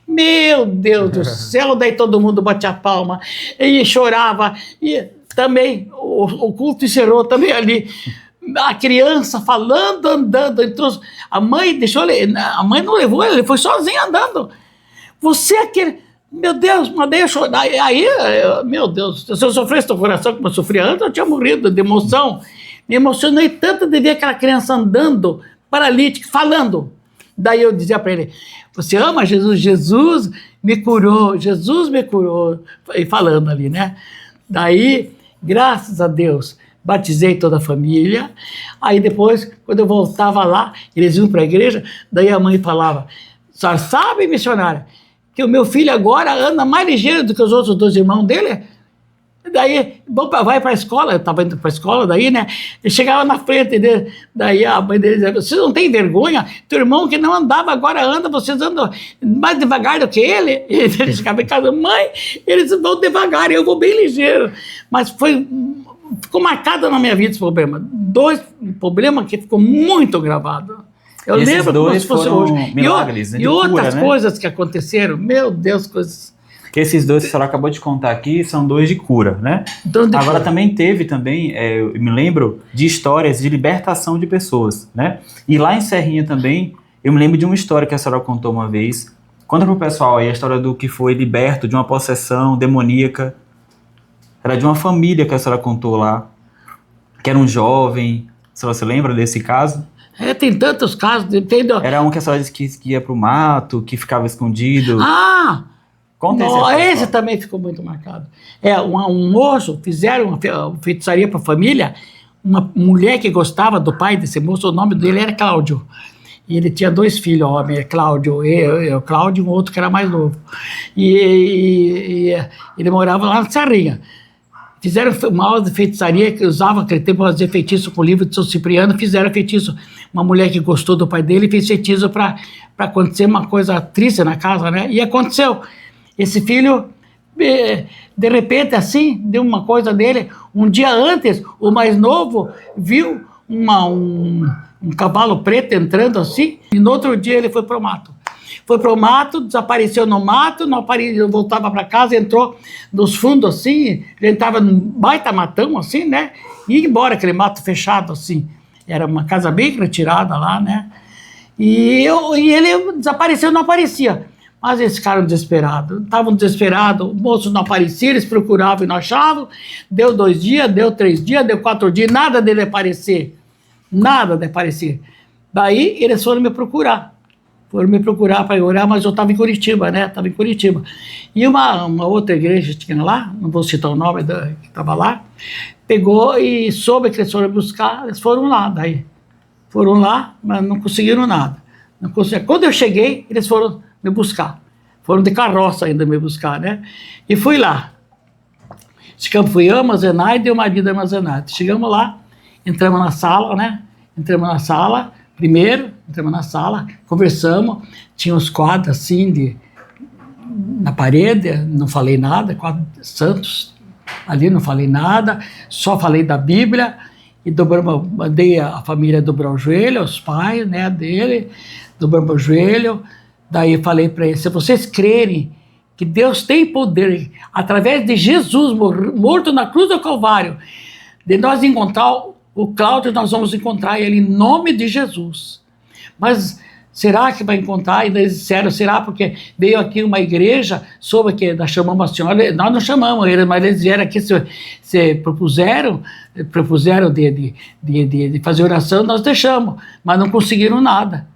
Meu Deus do céu, daí todo mundo batia a palma e chorava, e também o culto encerrou também ali, a criança falando, andando, entrou, a mãe não levou ele foi sozinho andando, você é aquele, meu Deus, mas daí eu chorei, aí, meu Deus, se eu sofresse do coração como eu sofria antes, eu tinha morrido de emoção, me emocionei tanto de ver aquela criança andando, paralítica, falando. Daí eu dizia para ele, você ama Jesus? Jesus me curou, e falando ali, né? Daí, graças a Deus, batizei toda a família, aí depois, quando eu voltava lá, eles iam para a igreja, daí a mãe falava, senhora sabe, missionária, que o meu filho agora anda mais ligeiro do que os outros 2 irmãos dele? Daí, vai para a escola, eu estava indo para a escola, daí, né, eu chegava na frente dele, daí a mãe dele dizia, vocês não têm vergonha? Teu irmão que não andava, agora anda, vocês andam mais devagar do que ele? E ele chegava em casa, mãe, eles vão devagar, eu vou bem ligeiro. Mas ficou marcado na minha vida esse problema. 2 problemas que ficou muito gravado. Eu lembro como se fosse hoje. Milagres, e outras coisas que aconteceram, meu Deus, coisas... Que esses 2 que a senhora acabou de contar aqui são 2 de cura, né? Agora também teve, eu me lembro de histórias de libertação de pessoas, né? E lá em Serrinha também, eu me lembro de uma história que a senhora contou uma vez. Conta pro pessoal aí a história do que foi liberto de uma possessão demoníaca. Era de uma família que a senhora contou lá, que era um jovem. A senhora se lembra desse caso? Tem tantos casos. Era um que a senhora disse que ia pro mato, que ficava escondido. Ah! Conta esse também ficou muito marcado. Um moço, fizeram uma feitiçaria para a família, uma mulher que gostava do pai desse moço, o nome dele era Cláudio. E ele tinha 2 filhos, homem, Cláudio, eu, Cláudio, e um outro que era mais novo. E ele morava lá na Serrinha. Fizeram uma aula de feitiçaria, que usava aquele tempo para fazer feitiço com o livro de São Cipriano, fizeram feitiço. Uma mulher que gostou do pai dele fez feitiço para acontecer uma coisa triste na casa, né? E aconteceu. Esse filho, de repente, assim, deu uma coisa dele. Um dia antes, o mais novo viu um cavalo preto entrando assim, e no outro dia ele foi pro mato. Foi pro mato, desapareceu no mato, não apareceu, voltava para casa, entrou nos fundos assim, ele estava num baita matão assim, né? E ia embora, aquele mato fechado assim. Era uma casa bem retirada lá, né? E ele desapareceu, não aparecia. Mas eles ficaram desesperados, estavam desesperados, o moço não aparecia, eles procuravam e não achavam. Deu 2 dias, deu 3 dias, deu 4 dias, nada dele aparecer. Nada de aparecer. Daí eles foram me procurar. Foram me procurar para orar, mas eu estava em Curitiba, né? Estava em Curitiba. E uma outra igreja que tinha lá, não vou citar o nome que estava lá, pegou e soube que eles foram buscar, eles foram lá daí. Foram lá, mas não conseguiram nada. Não conseguiram. Quando eu cheguei, eles foram me buscar. Foram de carroça ainda me buscar, né? E fui lá. Fui eu, a Zenaide e o marido da Zenaide. Chegamos lá, entramos na sala, né? Entramos na sala, primeiro, entramos na sala, conversamos, tinha uns quadros assim na parede, não falei nada, quadros santos, ali não falei nada, só falei da Bíblia, e mandei a família dobrar o joelho, os pais, né, dele, dobramos o joelho, daí falei para eles, se vocês crerem que Deus tem poder, através de Jesus, morto na cruz do Calvário, de nós encontrar o Cláudio, nós vamos encontrar ele em nome de Jesus. Mas será que vai encontrar? E eles disseram, será? Porque veio aqui uma igreja, soube que nós chamamos a senhora, nós não chamamos eles, mas eles vieram aqui, se propuseram de fazer oração, nós deixamos, mas não conseguiram nada.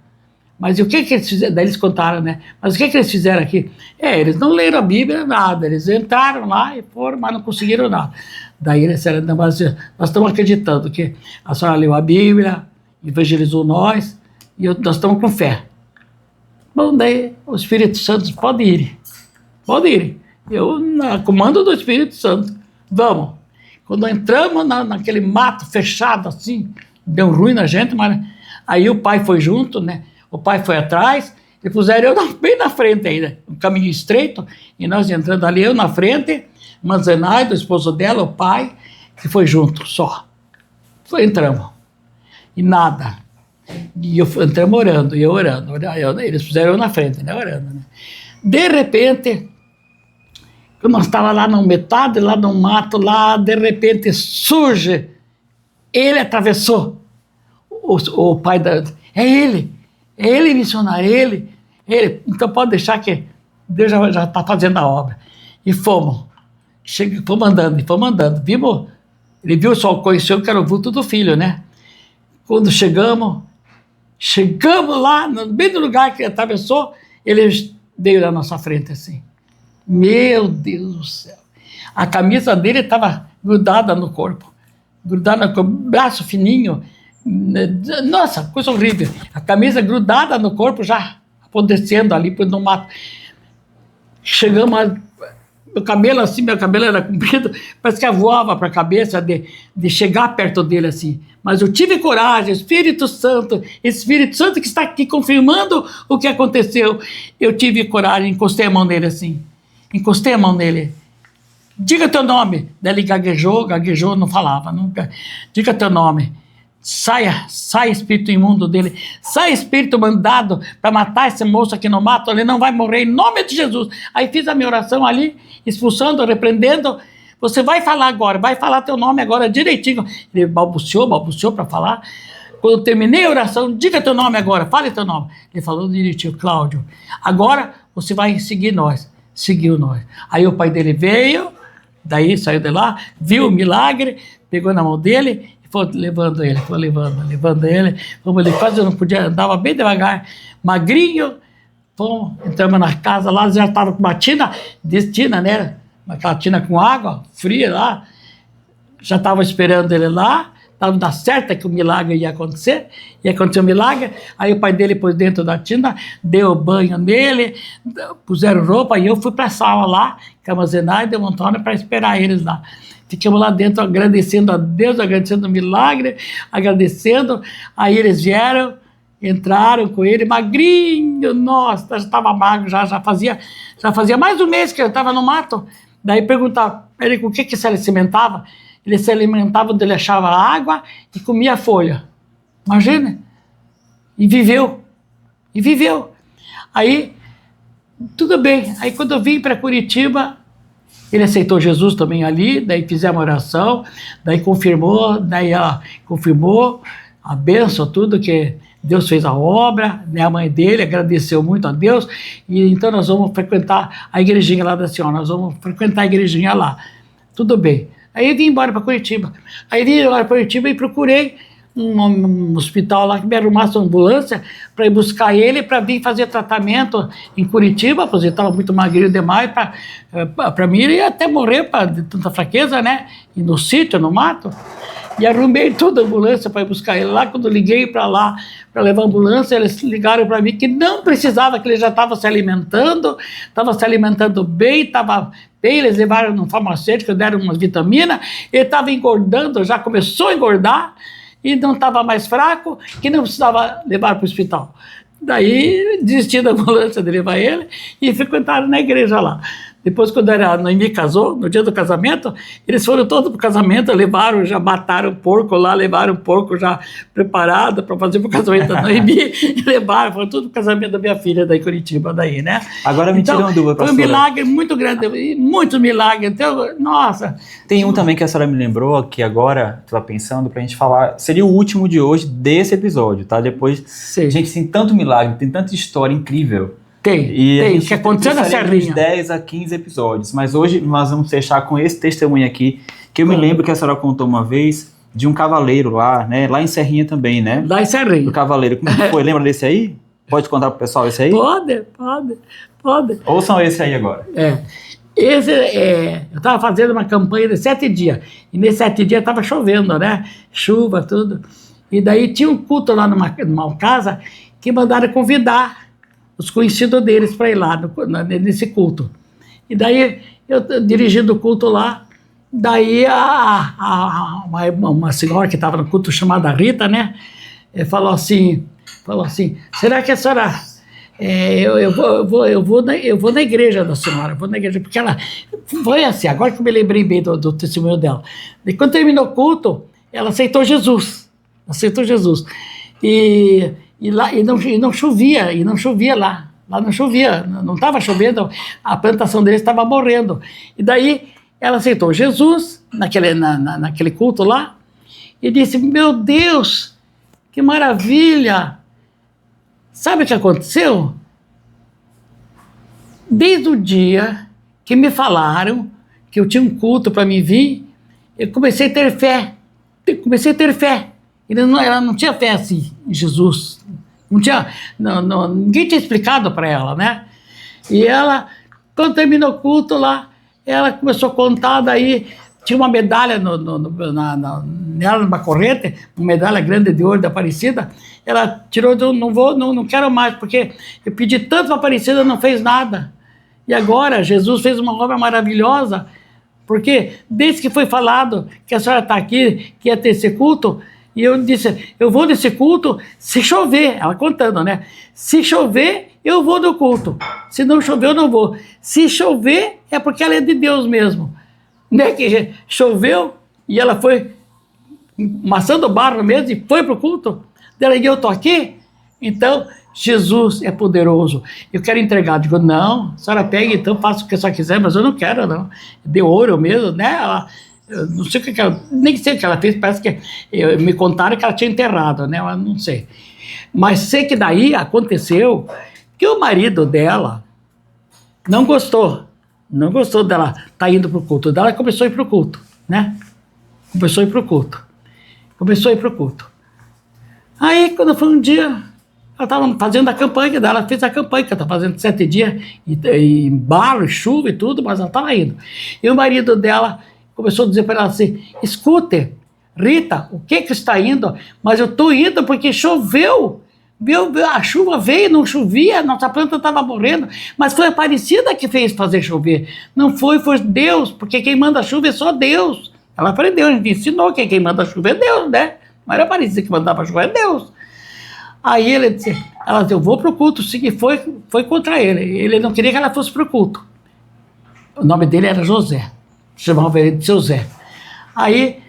Mas e o que eles fizeram? Daí eles contaram, né? Mas o que eles fizeram aqui? Eles não leram a Bíblia, nada, eles entraram lá e foram, mas não conseguiram nada. Daí eles disseram, não, mas nós estamos acreditando que a senhora leu a Bíblia, evangelizou nós, e nós estamos com fé. Bom, daí o Espírito Santo pode ir. Eu, na comando do Espírito Santo, vamos. Quando entramos naquele mato fechado assim, deu ruim na gente, mas aí o pai foi junto, né? O pai foi atrás, e puseram eu bem na frente ainda, um caminho estreito, e nós entrando ali, eu na frente, Zenaide, o esposo dela, o pai, que foi junto, só. Entramos. E nada. E entramos orando, e eu orando. Eles puseram eu na frente, né, orando. Né? De repente, nós estávamos lá na metade, lá no mato, lá, de repente surge, ele atravessou, o pai da... É ele missionário, ele. Então pode deixar que Deus já está fazendo a obra. E fomos andando. Ele viu, só conheceu que era o vulto do filho, né? Quando chegamos lá, bem no lugar que ele atravessou, ele veio na nossa frente assim. Meu Deus do céu. A camisa dele estava grudada no corpo, braço fininho. Nossa, coisa horrível. A camisa grudada no corpo, já apodrecendo ali no mato. Chegamos, meu cabelo era comprido, parece que voava para a cabeça de chegar perto dele assim. Mas eu tive coragem, Espírito Santo que está aqui confirmando o que aconteceu. Eu tive coragem, encostei a mão nele assim. Diga teu nome. Daí ele gaguejou, não falava nunca. Diga teu nome. Saia espírito imundo dele, sai espírito mandado para matar esse moço aqui no mato, ele não vai morrer em nome de Jesus. Aí fiz a minha oração ali, expulsando, repreendendo. Você vai falar agora, vai falar teu nome agora direitinho. Ele balbuciou para falar. Quando eu terminei a oração, diga teu nome agora, fale teu nome. Ele falou direitinho, Cláudio, agora você vai seguir nós. Seguiu nós. Aí o pai dele veio, daí saiu de lá, viu o milagre, pegou na mão dele, foi levando ele, como ele quase não podia, andava bem devagar, magrinho, entramos na casa lá, já estava com uma tina, né, aquela tina com água, fria lá, já estava esperando ele lá, estava na certa que o milagre ia acontecer um milagre. Aí o pai dele pôs dentro da tina, deu banho nele, puseram roupa, e eu fui para a sala lá, Camazenai e Dom Antônio, para esperar eles lá. Ficamos lá dentro agradecendo a Deus, agradecendo o milagre, agradecendo. Aí eles vieram, entraram com ele, magrinho, nossa, já estava magro, já fazia mais de um mês que eu estava no mato. Daí perguntava ele com o que se alimentava. Ele se alimentava onde ele achava água e comia folha. Imagina. E viveu. Aí, tudo bem. Aí quando eu vim para Curitiba, ele aceitou Jesus também ali, daí fizemos oração, daí confirmou a bênção, tudo que Deus fez a obra, né? A mãe dele agradeceu muito a Deus, e então nós vamos frequentar a igrejinha lá da senhora, nós vamos frequentar a igrejinha lá. Tudo bem. Aí eu vim embora para Curitiba. Aí vim embora para Curitiba e procurei um hospital lá que me arrumasse uma ambulância para ir buscar ele, para vir fazer tratamento em Curitiba, pois ele estava muito magrinho demais para mim, ele ia até morrer de tanta fraqueza, né? E no sítio, no mato. E arrumei toda a ambulância para ir buscar ele lá. Quando liguei para lá, para levar a ambulância, eles ligaram para mim que não precisava, que ele já estava se alimentando bem, estava bem. Eles levaram no farmacêutico, deram umas vitaminas, ele estava engordando, já começou a engordar, e não estava mais fraco, que não precisava levar para o hospital. Daí desisti da ambulância de levar ele e frequentaram na igreja lá. Depois, quando a Noemi casou, no dia do casamento, eles foram todos para o casamento, já mataram o porco lá, levaram o porco já preparado para fazer para o casamento da Noemi, e foram tudo para o casamento da minha filha, da Curitiba, daí, né? Agora me tira uma dúvida, pastora. Foi um milagre muito grande, muitos milagres, então, nossa. Tem um também que a senhora me lembrou, que agora estava pensando para a gente falar, seria o último de hoje, desse episódio, tá? Depois, sim. Gente, tem tanto milagre, tem tanta história incrível. Tem, que aconteceu na Serrinha. 10 a 15 episódios, mas hoje nós vamos fechar com esse testemunho aqui, que eu me lembro que a senhora contou uma vez de um cavaleiro lá, né? Lá em Serrinha também, né? Lá em Serrinha. Do cavaleiro. Como foi? Lembra desse aí? Pode contar pro pessoal esse aí? Pode. Ouçam esse aí agora. Eu estava fazendo uma campanha de 7 dias, e nesses 7 dias estava chovendo, né? Chuva, tudo. E daí tinha um culto lá numa casa que mandaram convidar os conhecidos deles para ir lá nesse culto. E daí, eu dirigindo o culto lá, daí uma senhora que estava no culto, chamada Rita, né, falou assim, será que a senhora... eu vou na igreja da senhora, porque ela foi assim, agora que eu me lembrei bem do testemunho dela. E quando terminou o culto, ela aceitou Jesus. E não chovia lá. Lá não chovia, não estava chovendo, a plantação deles estava morrendo. E daí ela aceitou Jesus naquele culto lá e disse: meu Deus, que maravilha! Sabe o que aconteceu? Desde o dia que me falaram que eu tinha um culto para me vir, eu comecei a ter fé. Ela não tinha fé assim em Jesus. Ninguém tinha explicado para ela, né? E ela, quando terminou o culto lá, ela começou a contar, daí tinha uma medalha numa corrente, uma medalha grande de ouro da Aparecida. Ela tirou, não quero mais, porque eu pedi tanto para a Aparecida, não fez nada. E agora Jesus fez uma obra maravilhosa, porque desde que foi falado que a senhora está aqui, que ia ter esse culto, e eu disse, eu vou nesse culto se chover, ela contando, né? Se chover, eu vou no culto. Se não chover, eu não vou. Se chover, é porque ela é de Deus mesmo. Né? Que choveu e ela foi amassando barro mesmo e foi para o culto. E eu estou aqui, então Jesus é poderoso. Eu quero entregar. Digo, não, a senhora pega, então faça o que a senhora quiser, mas eu não quero, não. De ouro mesmo, né? Eu não sei o que ela, nem sei o que ela fez, parece que me contaram que ela tinha enterrado, né? Eu não sei. Mas sei que daí aconteceu que o marido dela não gostou dela estar indo para o culto. Ela começou a ir para o culto, né? Começou a ir para o culto. Aí, quando foi um dia, ela estava fazendo a campanha dela, ela fez a campanha, que ela está fazendo 7 dias, e barro, chuva e tudo, mas ela estava indo. E o marido dela começou a dizer para ela assim, escute, Rita, o que está indo? Mas eu estou indo porque choveu. A chuva veio, não chovia, nossa planta estava morrendo, mas foi a Aparecida que fez fazer chover. Não foi Deus, porque quem manda a chuva é só Deus. Ela aprendeu, a gente ensinou que quem manda a chuva é Deus, né? Não era a Aparecida que mandava a chuva, é Deus. Aí ela disse, eu vou para o culto, sim, e foi contra ele. Ele não queria que ela fosse para o culto. O nome dele era José, chamava ele de seu Zé. Aí,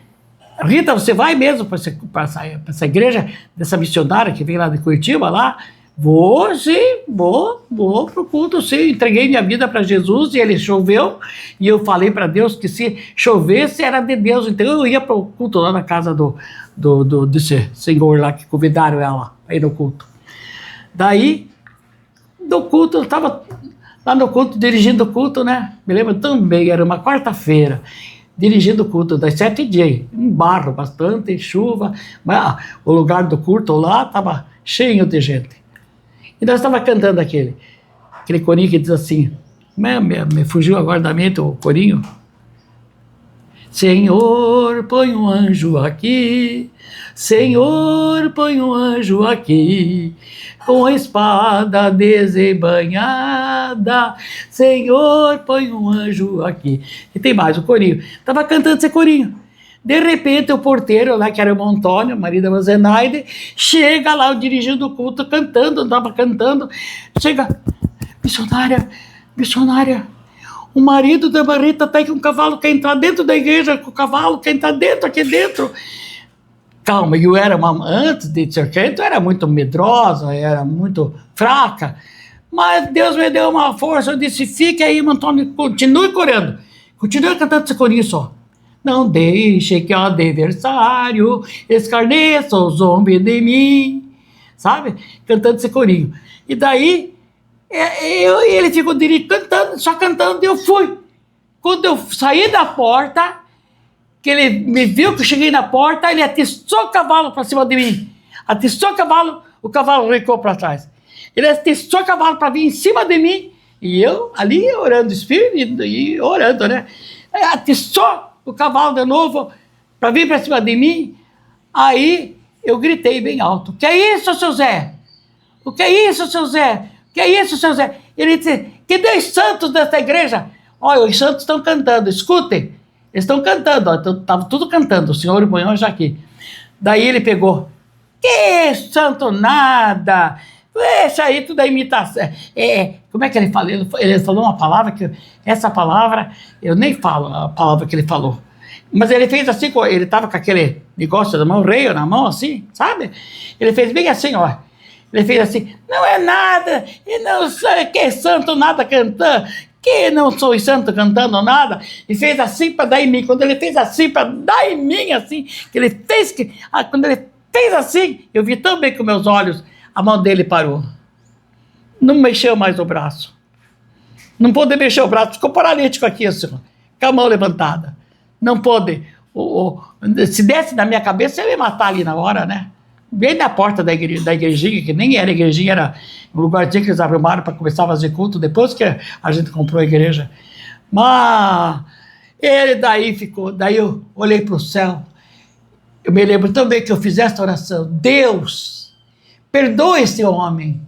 Rita, você vai mesmo para essa igreja, dessa missionária que vem lá de Curitiba, lá? Vou, sim, vou para o culto, sim. Entreguei minha vida para Jesus e ele choveu. E eu falei para Deus que se chovesse era de Deus. Então eu ia para o culto lá na casa desse senhor lá que convidaram ela para ir no culto. Daí, do culto, eu estava lá no culto, dirigindo o culto, né? Me lembro também, era uma quarta-feira. Dirigindo o culto das 7h, um barro, bastante chuva, mas o lugar do culto lá estava cheio de gente. E nós estávamos cantando aquele corinho que diz assim, me fugiu agora da mente o corinho. Senhor, põe um anjo aqui, Senhor, põe um anjo aqui, com a espada desembainhada, Senhor, põe um anjo aqui. E tem mais o corinho. Estava cantando esse corinho. De repente, o porteiro lá, que era o Antônio, marido da Zenaide, chega lá, dirigindo o culto, cantando, estava cantando. Chega, missionária, o marido da Rita está aí com o cavalo, quer entrar dentro da igreja com o cavalo, quer entrar aqui dentro. Calma, eu era antes de ser crente, eu era muito medrosa, era muito fraca, mas Deus me deu uma força, eu disse, fique aí, Antônio, continue corando, continue cantando esse corinho só. Não deixe que o adversário escarneça o zombe de mim, sabe? Cantando esse corinho. E daí, ele ficou cantando, só cantando, e eu fui. Quando eu saí da porta, que ele me viu que eu cheguei na porta, ele atiçou o cavalo para cima de mim. Atiçou o cavalo recuou para trás. Ele atiçou o cavalo para vir em cima de mim, e eu ali orando, espírito e orando, né? Atiçou o cavalo de novo para vir para cima de mim. Aí eu gritei bem alto, que é isso, seu Zé? O que é isso, seu Zé? O que é isso, seu Zé? Ele disse, que Deus santos desta igreja. Olha, os santos estão cantando, escutem. Eles estão cantando, estava tudo cantando, o senhor e o anjo aqui. Daí ele pegou, que santo nada, deixa aí tudo é imitação. Como é que ele falou? Ele falou uma palavra que, essa palavra, eu nem falo a palavra que ele falou. Mas ele fez assim, ele estava com aquele negócio da mão, reio na mão, assim, sabe? Ele fez bem assim, ó. Ele fez assim, não é nada, e não sei que santo nada cantando, que não sou santo cantando nada, e fez assim para dar em mim. Quando ele fez assim para dar em mim, assim, que ele fez, quando ele fez assim, eu vi tão bem com meus olhos, a mão dele parou. Não mexeu mais o braço. Não pôde mexer o braço, ficou paralítico aqui, assim, com a mão levantada. Não pôde. Se desse na minha cabeça, eu ia matar ali na hora, né? Bem na porta da igrejinha, que nem era igrejinha, era um lugarzinho que eles arrumaram para começar a fazer culto, depois que a gente comprou a igreja. Mas ele daí ficou, daí eu olhei para o céu, eu me lembro também que eu fiz esta oração, Deus, perdoa esse homem,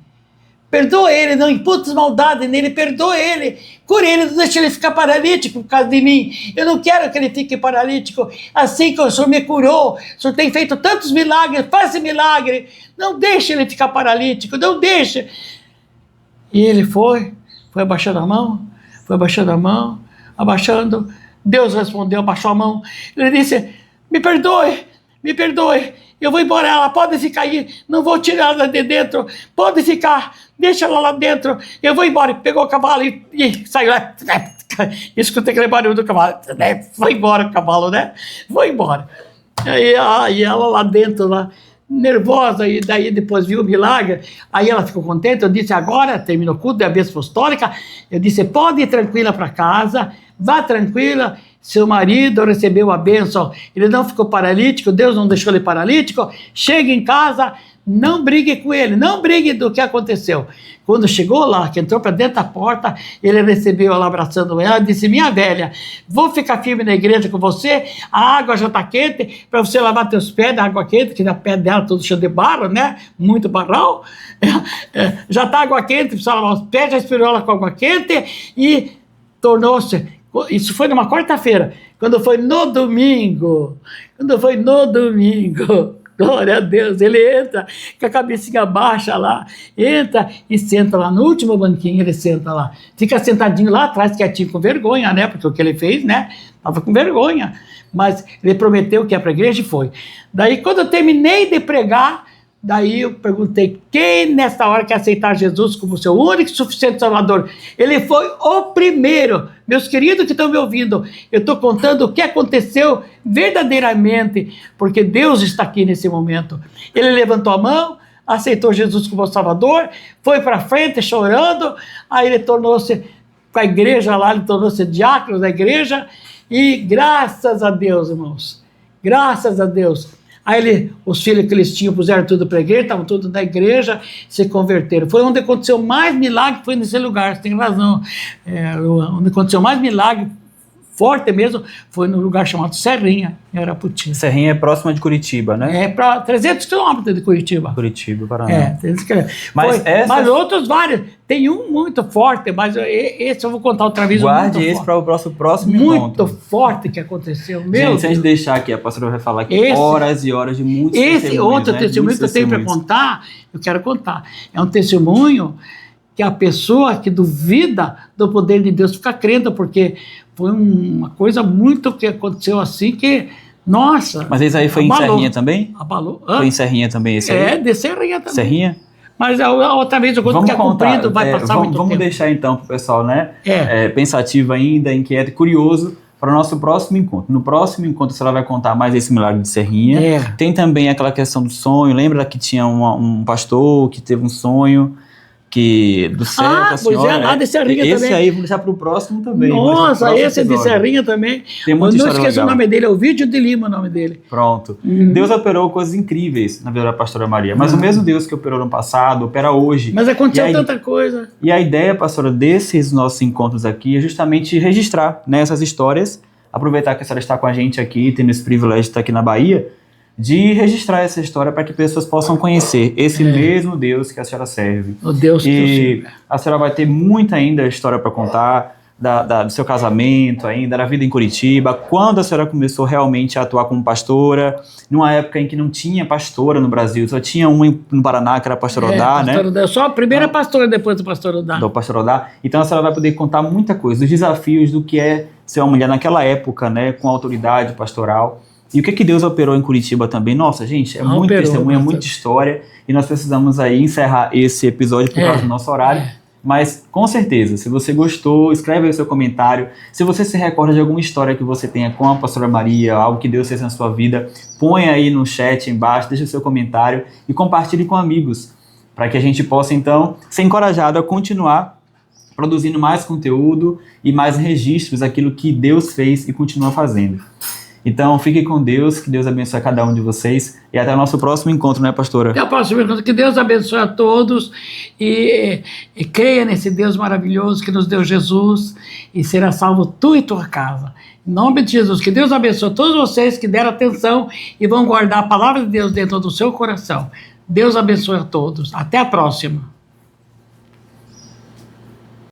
perdoa ele, não imputes maldade nele, perdoa ele, cura ele, não deixa ele ficar paralítico por causa de mim. Eu não quero que ele fique paralítico. Assim que o Senhor me curou, o Senhor tem feito tantos milagres, faz esse milagre. Não deixe ele ficar paralítico, não deixe. E ele foi abaixando a mão, abaixando. Deus respondeu, abaixou a mão. Ele disse, me perdoe, eu vou embora, ela pode ficar aí, não vou tirar ela de dentro, pode ficar, deixa ela lá dentro, eu vou embora. Pegou o cavalo e saiu, escutei aquele barulho do cavalo, foi embora o cavalo, né? Foi embora. Aí ela lá dentro, lá, nervosa, e daí depois viu o milagre, aí ela ficou contente. Eu disse, agora terminou o culto da bênção apostólica, eu disse, pode ir tranquila para casa, vá tranquila, seu marido recebeu a bênção, ele não ficou paralítico, Deus não deixou ele paralítico, chega em casa, não brigue com ele, não brigue do que aconteceu. Quando chegou lá, que entrou para dentro da porta, ele recebeu ela abraçando ela, disse, minha velha, vou ficar firme na igreja com você, a água já está quente, para você lavar teus pés da água quente, que na pé dela todo cheio de barro, né? Muito barral. Já está água quente, precisa lavar os pés, já esperou ela com água quente e tornou-se... Isso foi numa quarta-feira. Quando foi no domingo, glória a Deus, ele entra com a cabecinha baixa lá, entra e senta lá no último banquinho, ele senta lá, fica sentadinho lá atrás, quietinho, com vergonha, né, porque o que ele fez, né, estava com vergonha, mas ele prometeu que ia para a igreja e foi. Daí, quando eu terminei de pregar, daí eu perguntei, quem nessa hora quer aceitar Jesus como seu único e suficiente Salvador? Ele foi o primeiro. Meus queridos que estão me ouvindo, eu estou contando o que aconteceu verdadeiramente, porque Deus está aqui nesse momento. Ele levantou a mão, aceitou Jesus como Salvador, foi para frente chorando, aí ele tornou-se, com a igreja lá, ele tornou-se diácono da igreja, e graças a Deus, irmãos, graças a Deus, aí os filhos que eles tinham puseram tudo para a igreja, estavam todos na igreja, se converteram. Foi onde aconteceu mais milagre, foi nesse lugar, você tem razão. Onde aconteceu mais milagre, forte mesmo, foi no lugar chamado Serrinha, em Arapoti. Serrinha é próxima de Curitiba, né? É para 300 quilômetros de Curitiba. Curitiba, Paraná. 300 quilômetros. Mas outros vários, tem um muito forte, mas esse eu vou contar outra vez. Guarde esse para o próximo encontro. Muito forte que aconteceu. Gente, se a gente deixar aqui, a pastora vai falar aqui horas e horas de muitos testemunhos. Esse outro testemunho que eu tenho para contar, eu quero contar. É um testemunho que a pessoa que duvida do poder de Deus fica crendo, porque foi uma coisa muito que aconteceu assim que, nossa... Mas esse aí foi abalou. Em Serrinha também? Abalou. Foi em Serrinha também esse aí? De Serrinha também. Serrinha? Mas outra vez eu conto que é cumprido, vai passar muito tempo. Vamos deixar então para o pessoal, né? Pensativo ainda, inquieto, curioso, para o nosso próximo encontro. No próximo encontro a senhora vai contar mais esse milagre de Serrinha. Tem também aquela questão do sonho. Lembra que tinha um pastor que teve um sonho do céu com a senhora? Pois lá de Serrinha esse também. Aí, vou deixar para o próximo também. Nossa, esse de Serrinha também. Tem muita história legal. Não esqueci o nome dele, é o Vídeo de Lima o nome dele. Pronto. Deus operou coisas incríveis na vida da pastora Maria, mas o mesmo Deus que operou no passado, opera hoje. Mas aconteceu tanta coisa. E a ideia, pastora, desses nossos encontros aqui é justamente registrar, né, essas histórias, aproveitar que a senhora está com a gente aqui, tendo esse privilégio de estar aqui na Bahia, de registrar essa história para que pessoas possam conhecer esse mesmo Deus que a senhora serve. O Deus que eu sirvo. A senhora vai ter muita ainda história para contar, do seu casamento ainda, da vida em Curitiba, quando a senhora começou realmente a atuar como pastora, numa época em que não tinha pastora no Brasil, só tinha uma no Paraná, que era a pastora Odá, né? Odá, só a primeira pastora depois do pastor Odá. Do pastor Odá. Então a senhora vai poder contar muita coisa, os desafios do que é ser uma mulher naquela época, né, com autoridade pastoral. E o que Deus operou em Curitiba também? Nossa, gente, é muito testemunho, é muita história, e nós precisamos aí encerrar esse episódio por causa do nosso horário. Mas, com certeza, se você gostou, escreve aí o seu comentário. Se você se recorda de alguma história que você tenha com a pastora Maria, algo que Deus fez na sua vida, põe aí no chat embaixo, deixa o seu comentário e compartilhe com amigos, para que a gente possa, então, ser encorajado a continuar produzindo mais conteúdo e mais registros daquilo que Deus fez e continua fazendo. Então, fique com Deus, que Deus abençoe cada um de vocês e até o nosso próximo encontro, né, pastora? Até o próximo encontro, que Deus abençoe a todos e creia nesse Deus maravilhoso que nos deu Jesus e será salvo tu e tua casa. Em nome de Jesus, que Deus abençoe a todos vocês que deram atenção e vão guardar a palavra de Deus dentro do seu coração. Deus abençoe a todos. Até a próxima.